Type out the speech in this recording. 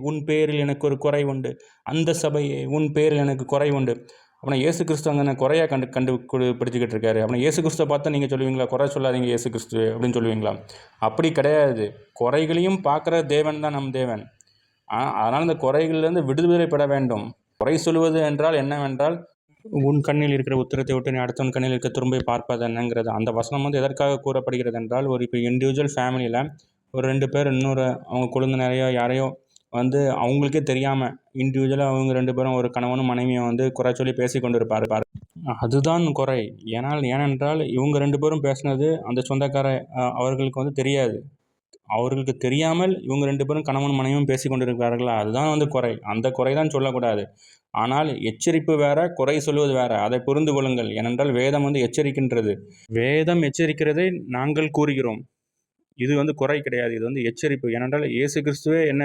உன் பேரில் எனக்கு ஒரு குறை உண்டு, அந்த சபையே உன் பேரில் எனக்கு குறை உண்டு. அப்படின்னா இயேசு கிறிஸ்து அங்கே குறையா கண்டுபிடிச்சிக்கிட்டு இருக்காரு. அப்படின்னா இயேசு கிறிஸ்துவை பார்த்தா நீங்கள் சொல்லுவீங்களா, குறை சொல்லாதீங்க இயேசு கிறிஸ்து அப்படின்னு சொல்லுவீங்களா? அப்படி கிடையாது. குறைகளையும் பார்க்குற தேவன் தான் நம் தேவன். அதனால் இந்த குறைகள்லேருந்து விடுதலைப்பட வேண்டும். குறை சொல்லுவது என்றால் என்னவென்றால், உன் கண்ணில் இருக்கிற உத்திரத்தை விட்டு நீ அடுத்தவன் கண்ணில் இருக்க துரும்பை பார்ப்பது என்னங்கிறது. அந்த வசனம் வந்து எதற்காக கூறப்படுகிறது என்றால், ஒரு இப்போ இண்டிவிஜுவல் ஃபேமிலியில் ஒரு 2 பேர் இன்னொரு அவங்க கொழுந்தனாரையோ யாரையோ வந்து அவங்களுக்கே தெரியாமல் இண்டிவிஜுவலாக அவங்க 2 பேரும் ஒரு கணவனும் மனைவியும் வந்து குறை சொல்லி பேசி கொண்டு இருப்பார். அதுதான் குறை. ஏனென்றால் இவங்க 2 பேரும் பேசினது அந்த சொந்தக்கார அவர்களுக்கு வந்து தெரியாது. அவர்களுக்கு தெரியாமல் இவங்க 2 பேரும் கணவன் மனைவியும் பேசி கொண்டிருக்கிறார்களா, அதுதான் வந்து குறை. அந்த குறை தான் சொல்லக்கூடாது. ஆனால் எச்சரிப்பு வேற, குறை சொல்வது வேற. அதை புரிந்து கொள்ளுங்கள். ஏனென்றால் வேதம் வந்து எச்சரிக்கின்றது. வேதம் எச்சரிக்கிறதை நாங்கள் கூறுகிறோம். இது வந்து குறை கிடையாது. இது வந்து எச்சரிப்பு. ஏனென்றால் இயேசு கிறிஸ்துவே என்ன